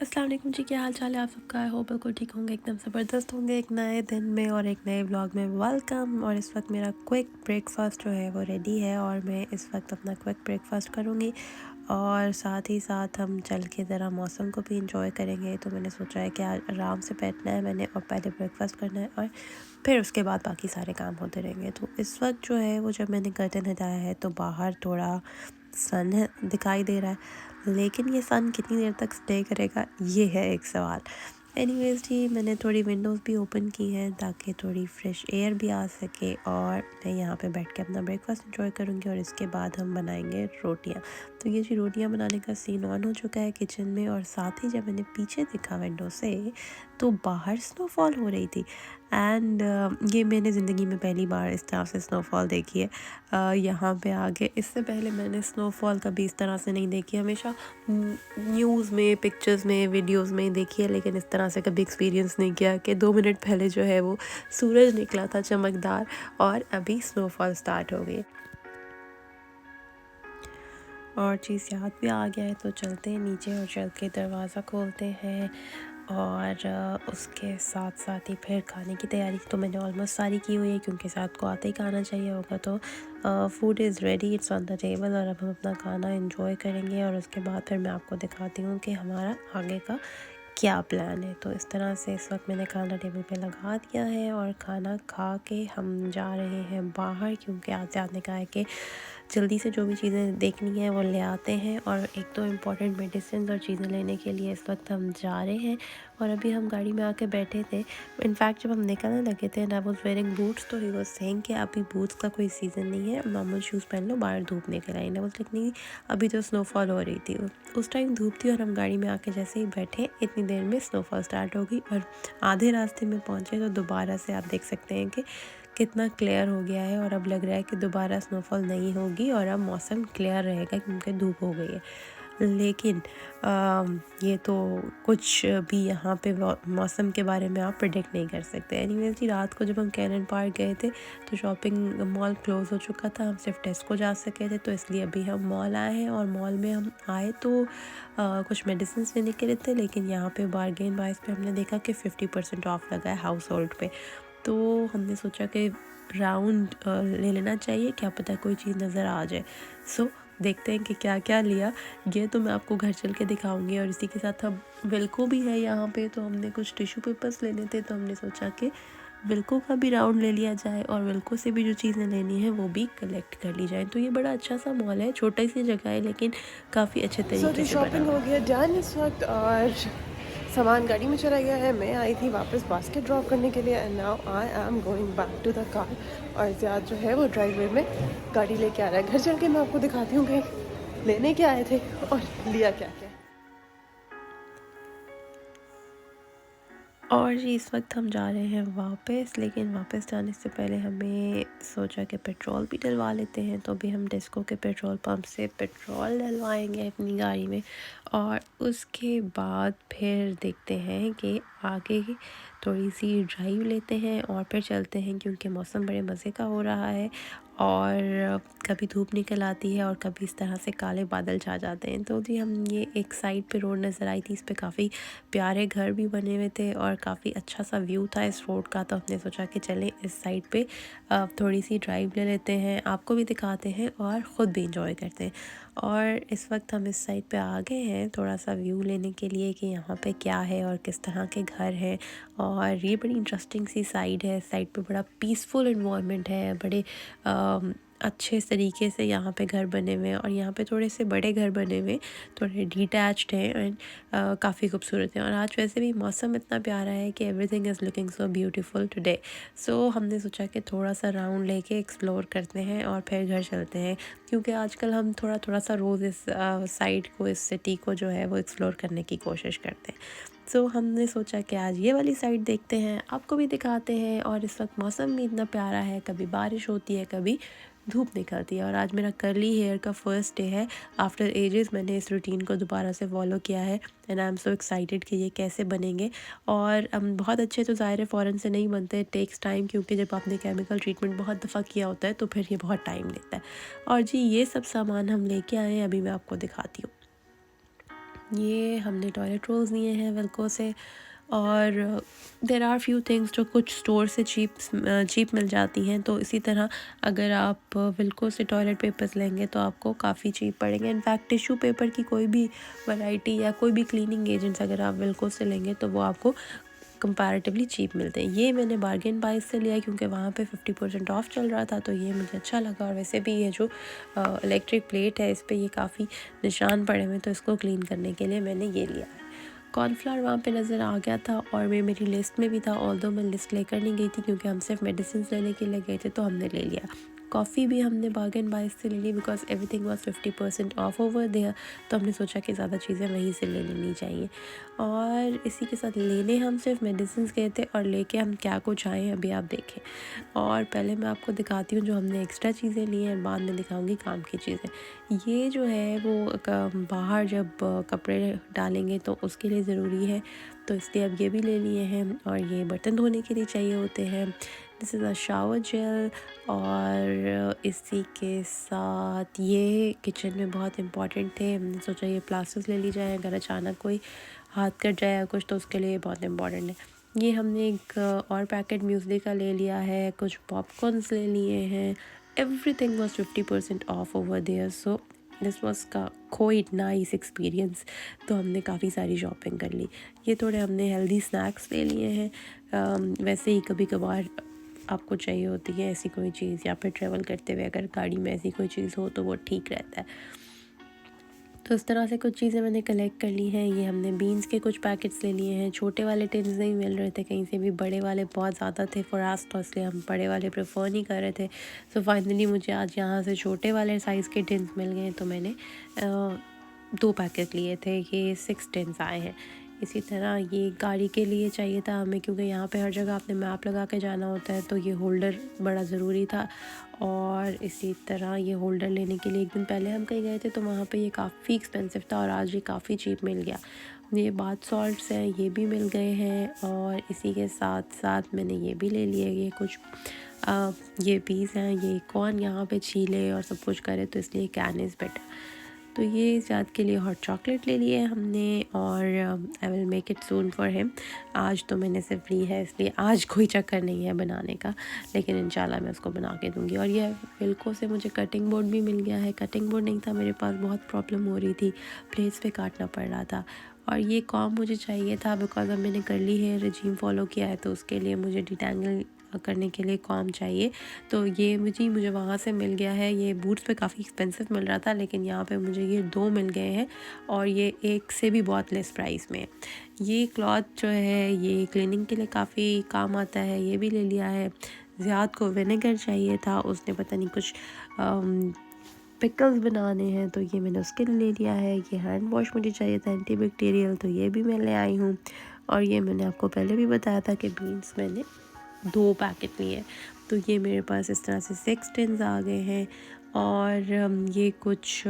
अस्सलाम वालेकुम जी, क्या हाल चाल है आप सबका। आई होप बिल्कुल ठीक होंगे, एकदम ज़बरदस्त होंगे एक नए दिन में और एक नए व्लॉग में वेलकम। और इस वक्त मेरा क्विक ब्रेकफास्ट जो है वो रेडी है और मैं इस वक्त अपना क्विक ब्रेकफास्ट करूँगी और साथ ही साथ हम चल के ज़रा मौसम को भी इंजॉय करेंगे। तो मैंने सोचा है कि आज आराम से बैठना है मैंने और पहले ब्रेकफास्ट करना है और फिर उसके बाद बाकी सारे काम होते रहेंगे। तो इस वक्त जो है वो जब मैंने कर्टन हटाया है तो बाहर थोड़ा सन है दिखाई दे रहा है, लेकिन ये सन कितनी देर तक स्टे करेगा ये है एक सवाल। एनीवेज जी, मैंने थोड़ी विंडोज़ भी ओपन की हैं ताकि थोड़ी फ्रेश एयर भी आ सके और मैं यहाँ पे बैठ के अपना ब्रेकफास्ट एंजॉय करूँगी और इसके बाद हम बनाएंगे रोटियाँ। तो ये जी रोटियाँ बनाने का सीन ऑन हो चुका है किचन में और साथ ही जब मैंने पीछे देखा विंडो से तो बाहर स्नोफॉल हो रही थी। एंड ये मैंने ज़िंदगी में पहली बार इस तरह से स्नोफॉल देखी है यहाँ पे आके। इससे पहले मैंने स्नोफॉल कभी इस तरह से नहीं देखी, हमेशा न्यूज़ में, पिक्चर्स में, वीडियोस में देखी है, लेकिन इस तरह से कभी एक्सपीरियंस नहीं किया कि 2 मिनट पहले जो है वो सूरज निकला था चमकदार और अभी स्नोफॉल स्टार्ट हो गई। और चीज़ याद भी आ गया है तो चलते हैं नीचे और चल के दरवाज़ा खोलते हैं और उसके साथ साथ ही फिर खाने की तैयारी तो मैंने ऑलमोस्ट सारी की हुई है क्योंकि साथ को आते ही खाना चाहिए होगा। तो food is ready, it's on the table और अब हम अपना खाना एंजॉय करेंगे और उसके बाद फिर मैं आपको दिखाती हूँ कि हमारा आगे का क्या प्लान है। तो इस तरह से इस वक्त मैंने खाना टेबल पे लगा दिया है और खाना खा के हम जा रहे हैं बाहर क्योंकि आज ने कहा है कि जल्दी से जो भी चीज़ें देखनी है वो ले आते हैं और एक दो इम्पॉर्टेंट मेडिसिन और चीज़ें लेने के लिए इस वक्त हम जा रहे हैं। और अभी हम गाड़ी में आके बैठे थे, इनफैक्ट जब हम निकलने लगे थे and I was wearing boots तो ही वाज सेइंग कि अभी बूट्स का कोई सीज़न नहीं है, नॉर्मल शूज़ पहन लो, बाहर धूप निकल आई। आई वाज लाइक नहीं, अभी तो स्नोफॉल हो रही थी, उस टाइम धूप थी और हम गाड़ी में आके जैसे ही बैठे इतनी देर में स्नोफॉल स्टार्ट हो गई और आधे रास्ते में पहुँचे तो दोबारा से आप देख सकते हैं कि कितना क्लियर हो गया है और अब लग रहा है कि दोबारा स्नोफॉल नहीं होगी और अब मौसम क्लियर रहेगा क्योंकि धूप हो गई है। लेकिन ये तो कुछ भी यहाँ पे मौसम के बारे में आप प्रिडिक्ट नहीं कर सकते। एनीवेज जी, रात को जब हम कैनन पार्क गए थे तो शॉपिंग मॉल क्लोज़ हो चुका था, हम सिर्फ टेस्को जा सके थे, तो इसलिए अभी हम मॉल आए हैं। और मॉल में हम आए तो कुछ मेडिसिन लेने के लिए थे, लेकिन यहाँ पे बारगेन वाइज पे हमने देखा कि 50% ऑफ लगा है हाउस होल्ड पे। तो हमने सोचा कि राउंड ले लेना चाहिए, क्या पता कोई चीज़ नज़र आ जाए। सो देखते हैं कि क्या क्या लिया, ये तो मैं आपको घर चल के दिखाऊंगी। और इसी के साथ अब विल्को भी है यहाँ पे, तो हमने कुछ टिश्यू पेपर्स लेने थे तो हमने सोचा कि विल्को का भी राउंड ले लिया जाए और विल्को से भी जो चीज़ें लेनी है वो भी कलेक्ट कर ली जाए। तो ये बड़ा अच्छा सा मॉल है, छोटी सी जगह है लेकिन काफ़ी अच्छे तरीके जी से बना शॉपिंग हुआ हो है। गया डन इस वक्त और सामान गाड़ी में चला गया है। मैं आई थी वापस बास्केट ड्रॉप करने के लिए and now I am going back to the car. और ज़्यादा जो है वो ड्राइववे में गाड़ी लेके आ रहा है। घर चल के मैं आपको दिखाती हूँ कि लेने क्या आए थे और लिया क्या क्या। और जी इस वक्त हम जा रहे हैं वापस, लेकिन वापस जाने से पहले हमें सोचा कि पेट्रोल भी डलवा लेते हैं। तो अभी हम डिस्को के पेट्रोल पंप से पेट्रोल डलवाएंगे अपनी गाड़ी में और उसके बाद फिर देखते हैं कि आगे थोड़ी सी ड्राइव लेते हैं और फिर चलते हैं क्योंकि मौसम बड़े मज़े का हो रहा है और कभी धूप निकल आती है और कभी इस तरह से काले बादल छा जाते हैं। तो जी हम ये एक साइड पे रोड नज़र आई थी, इस पे काफ़ी प्यारे घर भी बने हुए थे और काफ़ी अच्छा सा व्यू था इस रोड का। तो हमने सोचा कि चलें इस साइड पे थोड़ी सी ड्राइव ले लेते हैं, आपको भी दिखाते हैं और ख़ुद भी इंजॉय करते हैं। और इस वक्त हम इस साइड पे आ गए हैं थोड़ा सा व्यू लेने के लिए कि यहाँ पे क्या है और किस तरह के घर हैं। और ये बड़ी इंटरेस्टिंग सी साइड है, साइड पे बड़ा पीसफुल इन्वायरमेंट है, बड़े अच्छे तरीके से यहाँ पे घर बने हुए हैं और यहाँ पे थोड़े से बड़े घर बने हुए, थोड़े डिटैच्ड हैं एंड काफ़ी खूबसूरत हैं। और आज वैसे भी मौसम इतना प्यारा है कि everything is looking so beautiful today. So हमने सोचा कि थोड़ा सा राउंड लेके एक्सप्लोर करते हैं और फिर घर चलते हैं क्योंकि आजकल हम थोड़ा थोड़ा सा रोज़ इस साइड को, इस सिटी को जो है वो एक्सप्लोर करने की कोशिश करते हैं। सो हमने सोचा कि आज ये वाली साइड देखते हैं, आपको भी दिखाते हैं। और इस वक्त मौसम भी इतना प्यारा है, कभी बारिश होती है, कभी धूप निकलती है। और आज मेरा कर्ली हेयर का फर्स्ट डे है, आफ्टर एजेस मैंने इस रूटीन को दोबारा से फॉलो किया है and I am so excited कि ये कैसे बनेंगे। और बहुत अच्छे तो ज़ाहिर है फ़ौरन से नहीं बनते, टेक्स टाइम, क्योंकि जब आपने केमिकल ट्रीटमेंट बहुत दफ़ा किया होता है तो फिर ये बहुत टाइम लेता है। और जी ये सब सामान हम लेके आए हैं, अभी मैं आपको दिखाती हूँ। ये हमने टॉयलेट रोल्स लिए हैं विल्को से, और देर आर फ्यू थिंग्स जो कुछ स्टोर से चीप मिल जाती हैं। तो इसी तरह अगर आप विल्को से टॉयलेट पेपर्स लेंगे तो आपको काफ़ी चीप पड़ेंगे। इनफैक्ट टिश्यू पेपर की कोई भी वैरायटी या कोई भी क्लीनिंग एजेंट्स अगर आप विल्को से लेंगे तो वो आपको कंपैरेटिवली चीप मिलते हैं। ये मैंने बार्गेन प्राइस से लिया क्योंकि वहाँ पे 50% ऑफ चल रहा था, तो ये मुझे अच्छा लगा। और वैसे भी ये जो इलेक्ट्रिक प्लेट है इस पर ये काफ़ी निशान पड़े हुए, तो इसको क्लीन करने के लिए मैंने ये लिया है। कॉर्नफ्लावर वहाँ पे नज़र आ गया था और मेरी लिस्ट में भी था, ऑल्दो मैं लिस्ट लेकर नहीं गई थी क्योंकि हम सिर्फ मेडिसिन लेने के लिए गए थे, तो हमने ले लिया। कॉफ़ी भी हमने बार्गेन बाइस से ले ली because everything was 50% off over there, तो हमने सोचा कि ज़्यादा चीज़ें वहीं से ले लेनी चाहिए। और इसी के साथ लेने हम सिर्फ मेडिसिन गए थे और लेके हम क्या कुछ आए हैं अभी आप देखें। और पहले मैं आपको दिखाती हूँ जो हमने एक्स्ट्रा चीज़ें ली हैं, बाद में दिखाऊंगी काम की चीज़ें। ये जो है वो बाहर जब कपड़े डालेंगे तो उसके लिए ज़रूरी है, तो इसलिए अब ये भी ले लिए हैं। और ये बर्तन धोने के लिए चाहिए होते हैं। This is a shower gel. और इसी के साथ ये किचन में बहुत इम्पॉर्टेंट थे, हमने सोचा ये प्लास्टिक्स ले ली जाए, अगर अचानक कोई हाथ कट जाए या कुछ तो उसके लिए बहुत इम्पॉर्टेंट है। ये हमने एक और पैकेट म्यूज़ली का ले लिया है, कुछ पॉपकॉर्न्स ले लिए हैं। Everything was 50% off over there, so this was का क्वाइट नाइस एक्सपीरियंस। तो हमने काफ़ी सारी शॉपिंग कर ली। ये थोड़े हमने हेल्दी स्नैक्स ले लिए हैं। वैसे ही कभी कभार आपको चाहिए होती है ऐसी कोई चीज़, या फिर ट्रैवल करते हुए अगर गाड़ी में ऐसी कोई चीज़ हो तो वो ठीक रहता है। तो इस तरह से कुछ चीज़ें मैंने कलेक्ट कर ली हैं। ये हमने बीन्स के कुछ पैकेट्स ले लिए हैं। छोटे वाले टिन्स नहीं मिल रहे थे कहीं से भी, बड़े वाले बहुत ज़्यादा थे फॉर आस, तो इसलिए हम बड़े वाले प्रेफर नहीं कर रहे थे। सो फाइनली मुझे आज यहाँ से छोटे वाले साइज़ के टिन्स मिल गए, तो मैंने 2 पैकेट लिए थे। ये 6 टिन्स आए हैं। इसी तरह ये गाड़ी के लिए चाहिए था हमें, क्योंकि यहाँ पे हर जगह आपने मैप लगा के जाना होता है, तो ये होल्डर बड़ा ज़रूरी था। और इसी तरह ये होल्डर लेने के लिए एक दिन पहले हम कहीं गए थे, तो वहाँ पे ये काफ़ी एक्सपेंसिव था और आज ये काफ़ी चीप मिल गया। ये बाथ सॉल्ट्स हैं, ये भी मिल गए हैं। और इसी के साथ साथ मैंने ये भी ले लिए, ये कुछ ये पीस हैं, ये कौन यहाँ पे छीले और सब कुछ करे, तो इसलिए कैन इज़ बेटर। तो ये इस याद के लिए हॉट चॉकलेट ले लिए हमने। और I will make it soon for him. आज तो मैंने सिर्फ ली है, इसलिए आज कोई चक्कर नहीं है बनाने का, लेकिन इंशाल्लाह मैं उसको बना के दूँगी। और ये विल्को से मुझे कटिंग बोर्ड भी मिल गया है। कटिंग बोर्ड नहीं था मेरे पास, बहुत प्रॉब्लम हो रही थी, प्लेट्स पे काटना पड़ रहा था। और ये कॉम मुझे चाहिए था बिकॉज अब मैंने कर ली है, रजीम फॉलो किया है, तो उसके लिए मुझे डिटैंगल करने के लिए कॉम चाहिए। तो ये मुझे वहाँ से मिल गया है। ये बूट्स पे काफ़ी एक्सपेंसिव मिल रहा था, लेकिन यहाँ पे मुझे ये 2 मिल गए हैं और ये एक से भी बहुत लेस प्राइस में है। ये क्लॉथ जो है ये क्लीनिंग के लिए काफ़ी काम आता है, ये भी ले लिया है। ज़ियाद को विनेगर चाहिए था, उसने पता नहीं कुछ पिकल्स बनाने हैं, तो ये मैंने उसके लिए ले लिया है। ये हैंड वॉश मुझे चाहिए था एंटीबैक्टीरियल, तो ये भी मैं ले आई हूँ। और ये मैंने आपको पहले भी बताया था कि बीन्स मैंने 2 पैकेट लिए, तो ये मेरे पास इस तरह से 6 टिन्स आ गए हैं। और ये कुछ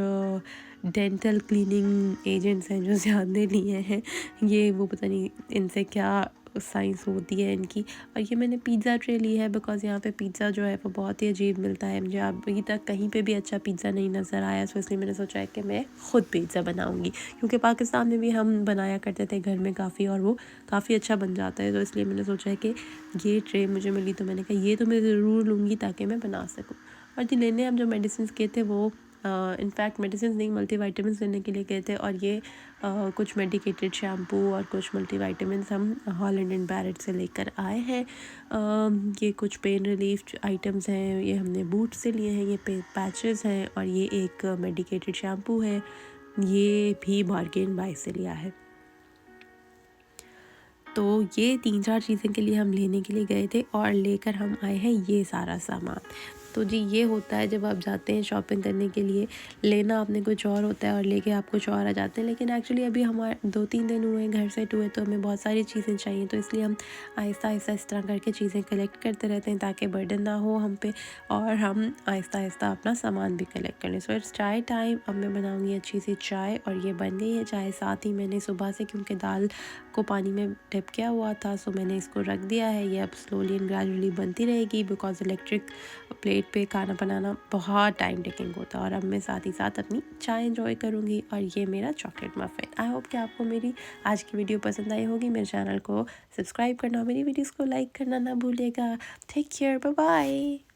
डेंटल क्लीनिंग एजेंट्स हैं जो ज़्यादा लिए हैं। ये वो पता नहीं इनसे क्या साइंस होती है इनकी। और ये मैंने पिज़्ज़ा ट्रे ली है बिकॉज़ यहाँ पे पिज़्ज़ा जो है वो बहुत ही अजीब मिलता है। मुझे अभी तक कहीं पे भी अच्छा पिज़्ज़ा नहीं नज़र आया, सो इसलिए मैंने सोचा है कि मैं ख़ुद पिज़्ज़ा बनाऊँगी, क्योंकि पाकिस्तान में भी हम बनाया करते थे घर में काफ़ी, और वो काफ़ी अच्छा बन जाता है। तो इसलिए मैंने सोचा है कि ये ट्रे मुझे मिली, तो मैंने कहा ये तो मैं ज़रूर लूँगी ताकि मैं बना सकूँ। और जी लेने हम जो मेडिसिन गए थे वो इनफैक्ट मेडिसिन नहीं, मल्टीविटामिन्स लेने के लिए गए थे। और ये कुछ मेडिकेटेड शैम्पू और कुछ मल्टीविटामिन्स हम हॉलैंड एंड बैरेट से लेकर आए हैं। ये कुछ पेन रिलीफ आइटम्स हैं, ये हमने बूट से लिए हैं। ये पैचेस हैं और ये एक मेडिकेटेड शैम्पू है, ये भी बार्गेन बाय से लिया है। तो ये 3-4 चीज़ें के लिए हम लेने के लिए गए थे और लेकर हम आए हैं ये सारा सामान। तो जी ये होता है जब आप जाते हैं शॉपिंग करने के लिए, लेना आपने कुछ और होता है और लेके आप कुछ और आ जाते हैं। लेकिन एक्चुअली अभी हमारे 2-3 दिन हुए हैं घर सेट हुए, तो हमें बहुत सारी चीज़ें चाहिए, तो इसलिए हम आहिस्ता आहिस्ता इस तरह करके चीज़ें कलेक्ट करते रहते हैं ताकि बर्डन ना हो हम पे, और हम आहिस्ता आहिस्ता अपना सामान भी कलेक्ट कर लें। सो इट्स चाय टाइम। अब मैं बनाऊँगी अच्छी सी चाय, और ये बन गई है चाय। साथ ही मैंने सुबह से, क्योंकि दाल को पानी में डिप किया हुआ था, सो मैंने इसको रख दिया है। ये अब स्लोली एंड ग्रेजुअली बनती रहेगी बिकॉज इलेक्ट्रिक प्लेट प्लेट पे खाना बनाना बहुत टाइम टेकिंग होता है। और अब मैं साथ ही साथ अपनी चाय एंजॉय करूँगी। और ये मेरा चॉकलेट मफ़िन। आई होप कि आपको मेरी आज की वीडियो पसंद आई होगी। मेरे चैनल को सब्सक्राइब करना, मेरी वीडियोज़ को लाइक करना ना भूलिएगा। Take care, bye bye.